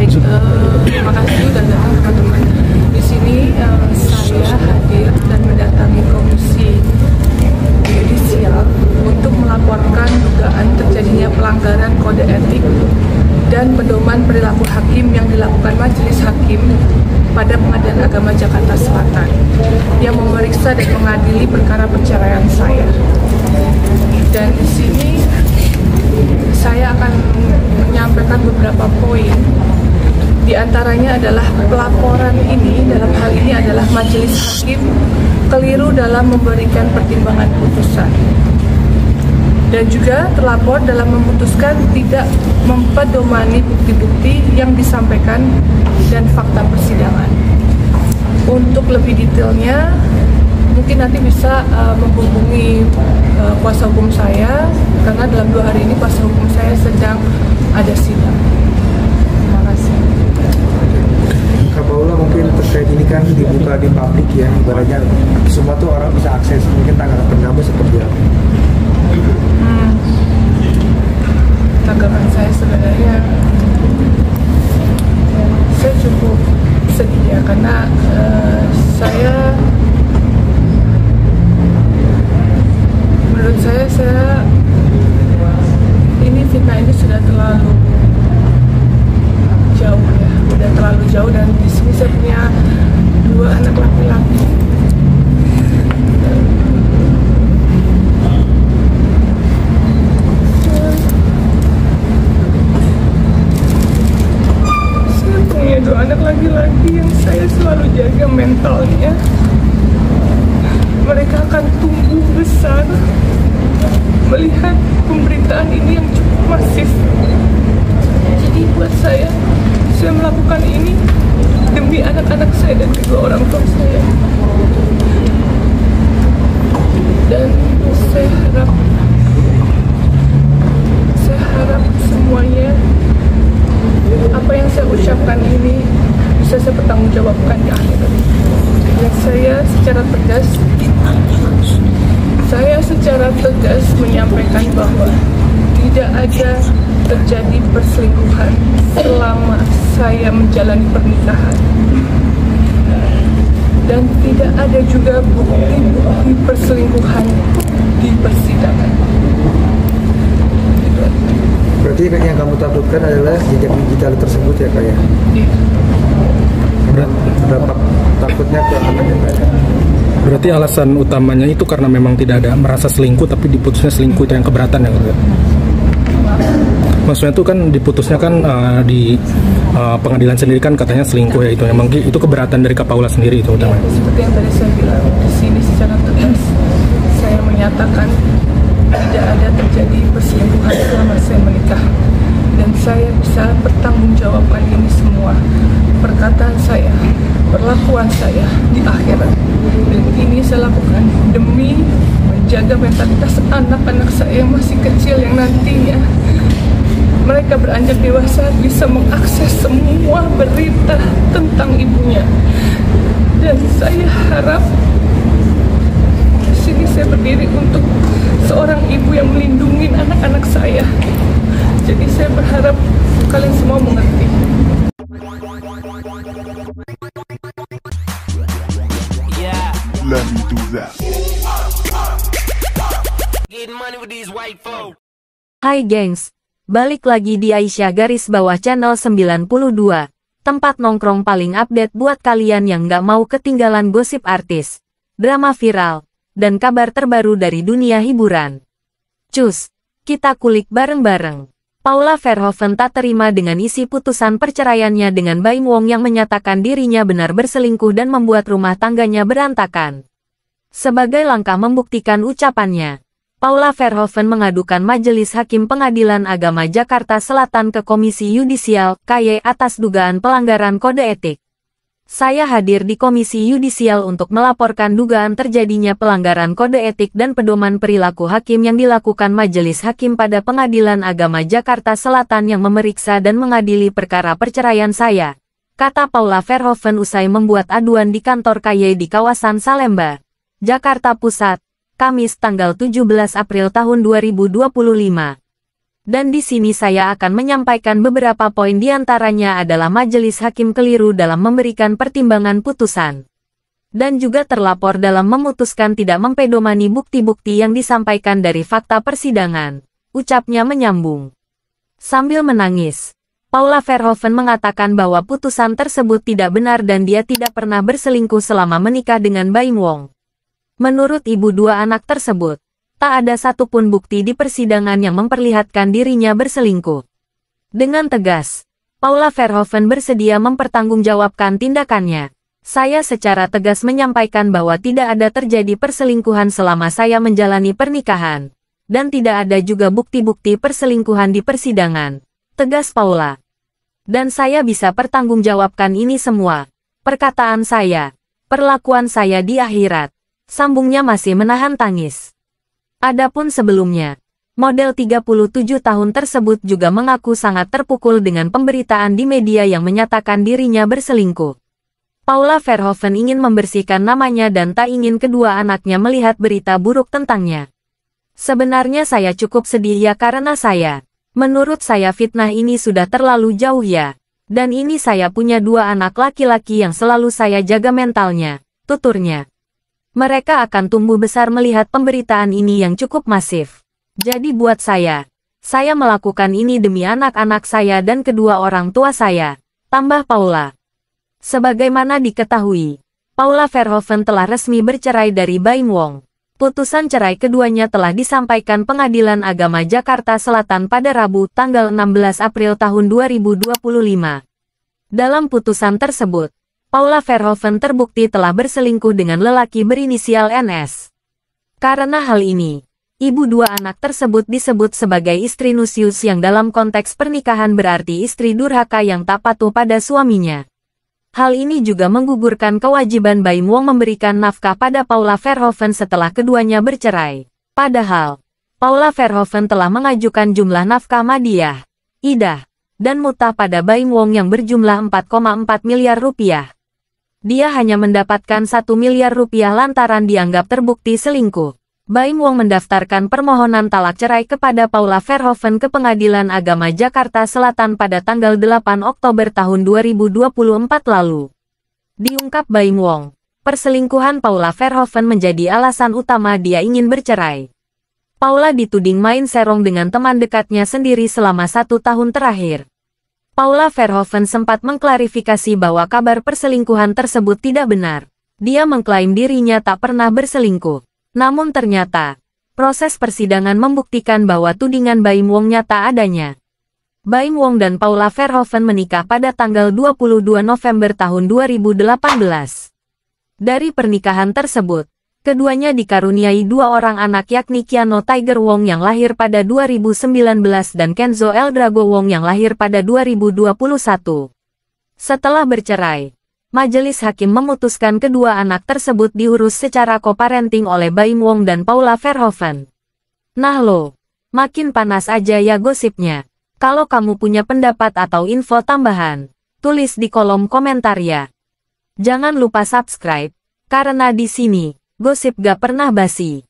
Baik, terima kasih sudah datang teman-teman. Di sini saya hadir dan mendatangi Komisi Yudisial untuk melaporkan dugaan terjadinya pelanggaran kode etik dan pedoman perilaku hakim yang dilakukan Majelis Hakim pada Pengadilan Agama Jakarta Selatan yang memeriksa dan mengadili perkara perceraian saya. Dan di sini saya akan menyampaikan beberapa poin. Di antaranya adalah pelaporan ini, dalam hal ini adalah Majelis Hakim keliru dalam memberikan pertimbangan putusan. Dan juga terlapor dalam memutuskan tidak mempedomani bukti-bukti yang disampaikan dan fakta persidangan. Untuk lebih detailnya, mungkin nanti bisa menghubungi kuasa hukum saya, karena dalam 2 hari ini kuasa hukum saya sedang ada sidang. Terima kasih. Kak Paula, mungkin terkait ini kan dibuka di publik ya, ibaratnya semua tuh orang bisa akses, mungkin tanggapan kamu seperti apa? Tanggapan saya sebenarnya saya cukup sedih ya, karena menurut saya ini fitnah ini sudah terlalu jauh ya, udah terlalu jauh. Dan di sini saya punya 2 anak laki-laki. Saya punya 2 anak laki-laki yang saya selalu jaga mentalnya. Mereka akan tumbuh besar melihat pemberitaan ini yang cukup masif. Jadi buat saya melakukan ini demi anak-anak saya dan kedua orang tua saya. Dan saya harap semuanya, apa yang saya ucapkan ini bisa saya pertanggungjawabkan di akhirat. Dan saya secara tegas menyampaikan bahwa tidak ada terjadi perselingkuhan selama saya menjalani pernikahan, dan tidak ada juga bukti-bukti perselingkuhan di persidangan. Berarti yang kamu takutkan adalah jejak digital tersebut ya Kak ya? Iya. Berapa takutnya ke anaknya Kak? Berarti alasan utamanya itu karena memang tidak ada merasa selingkuh, tapi diputusnya selingkuh, itu yang keberatan ya Kak? Maksudnya itu kan diputusnya kan di pengadilan sendiri kan katanya selingkuh ya, itu memang itu keberatan dari Kak Paula sendiri itu utamanya. Ya, seperti yang tadi saya bilang di sini secara tegas saya menyatakan tidak ada terjadi perselingkuhan selama saya menikah, dan saya bisa bertanggungjawabkan ini semua, perkataan saya, perlakuan saya di akhirat. Dan ini saya lakukan demi menjaga mentalitas anak-anak saya yang masih kecil, yang nantinya mereka beranjak dewasa bisa mengakses semua berita tentang ibunya. Dan saya harap di sini saya berdiri untuk seorang ibu yang melindungi anak-anak saya. Jadi saya berharap kalian semua mengerti. Let me do that. Hai gengs, balik lagi di Aisyah _channel 92, tempat nongkrong paling update buat kalian yang nggak mau ketinggalan gosip artis, drama viral, dan kabar terbaru dari dunia hiburan. Cus, kita kulik bareng-bareng. Paula Verhoeven tak terima dengan isi putusan perceraiannya dengan Baim Wong yang menyatakan dirinya benar berselingkuh dan membuat rumah tangganya berantakan. Sebagai langkah membuktikan ucapannya, Paula Verhoeven mengadukan Majelis Hakim Pengadilan Agama Jakarta Selatan ke Komisi Yudisial (KY) atas dugaan pelanggaran kode etik. Saya hadir di Komisi Yudisial untuk melaporkan dugaan terjadinya pelanggaran kode etik dan pedoman perilaku hakim yang dilakukan Majelis Hakim pada Pengadilan Agama Jakarta Selatan yang memeriksa dan mengadili perkara perceraian saya, kata Paula Verhoeven usai membuat aduan di kantor KY di kawasan Salemba, Jakarta Pusat, Kamis tanggal 17 April tahun 2025. Dan di sini saya akan menyampaikan beberapa poin, di antaranya adalah majelis hakim keliru dalam memberikan pertimbangan putusan. Dan juga terlapor dalam memutuskan tidak mempedomani bukti-bukti yang disampaikan dari fakta persidangan. Ucapnya menyambung. Sambil menangis, Paula Verhoeven mengatakan bahwa putusan tersebut tidak benar dan dia tidak pernah berselingkuh selama menikah dengan Baim Wong. Menurut ibu dua anak tersebut, tak ada satupun bukti di persidangan yang memperlihatkan dirinya berselingkuh. Dengan tegas, Paula Verhoeven bersedia mempertanggungjawabkan tindakannya. Saya secara tegas menyampaikan bahwa tidak ada terjadi perselingkuhan selama saya menjalani pernikahan. Dan tidak ada juga bukti-bukti perselingkuhan di persidangan, tegas Paula. Dan saya bisa pertanggungjawabkan ini semua. Perkataan saya, perlakuan saya di akhirat. Sambungnya masih menahan tangis. Adapun sebelumnya, model 37 tahun tersebut juga mengaku sangat terpukul dengan pemberitaan di media yang menyatakan dirinya berselingkuh. Paula Verhoeven ingin membersihkan namanya dan tak ingin kedua anaknya melihat berita buruk tentangnya. Sebenarnya saya cukup sedih ya, karena menurut saya fitnah ini sudah terlalu jauh ya. Dan ini saya punya dua anak laki-laki yang selalu saya jaga mentalnya, tuturnya. Mereka akan tumbuh besar melihat pemberitaan ini yang cukup masif. Jadi buat saya melakukan ini demi anak-anak saya dan kedua orang tua saya, tambah Paula. Sebagaimana diketahui, Paula Verhoeven telah resmi bercerai dari Baim Wong. Putusan cerai keduanya telah disampaikan Pengadilan Agama Jakarta Selatan pada Rabu tanggal 16 April tahun 2025. Dalam putusan tersebut, Paula Verhoeven terbukti telah berselingkuh dengan lelaki berinisial NS. Karena hal ini, ibu dua anak tersebut disebut sebagai istri nusyus yang dalam konteks pernikahan berarti istri durhaka yang tak patuh pada suaminya. Hal ini juga menggugurkan kewajiban Baim Wong memberikan nafkah pada Paula Verhoeven setelah keduanya bercerai. Padahal, Paula Verhoeven telah mengajukan jumlah nafkah madiyah, idah, dan mutah pada Baim Wong yang berjumlah 4,4 miliar rupiah. Dia hanya mendapatkan 1 miliar rupiah lantaran dianggap terbukti selingkuh. Baim Wong mendaftarkan permohonan talak cerai kepada Paula Verhoeven ke Pengadilan Agama Jakarta Selatan pada tanggal 8 Oktober tahun 2024 lalu. Diungkap Baim Wong, perselingkuhan Paula Verhoeven menjadi alasan utama dia ingin bercerai. Paula dituding main serong dengan teman dekatnya sendiri selama 1 tahun terakhir. Paula Verhoeven sempat mengklarifikasi bahwa kabar perselingkuhan tersebut tidak benar. Dia mengklaim dirinya tak pernah berselingkuh. Namun ternyata, proses persidangan membuktikan bahwa tudingan Baim Wong nyata adanya. Baim Wong dan Paula Verhoeven menikah pada tanggal 22 November tahun 2018. Dari pernikahan tersebut, keduanya dikaruniai dua orang anak yakni Keanu Tiger Wong yang lahir pada 2019 dan Kenzo El Drago Wong yang lahir pada 2021. Setelah bercerai, majelis hakim memutuskan kedua anak tersebut diurus secara co-parenting oleh Baim Wong dan Paula Verhoeven. Nah lo, makin panas aja ya gosipnya. Kalau kamu punya pendapat atau info tambahan, tulis di kolom komentar ya. Jangan lupa subscribe, karena di sini gosip gak pernah basi.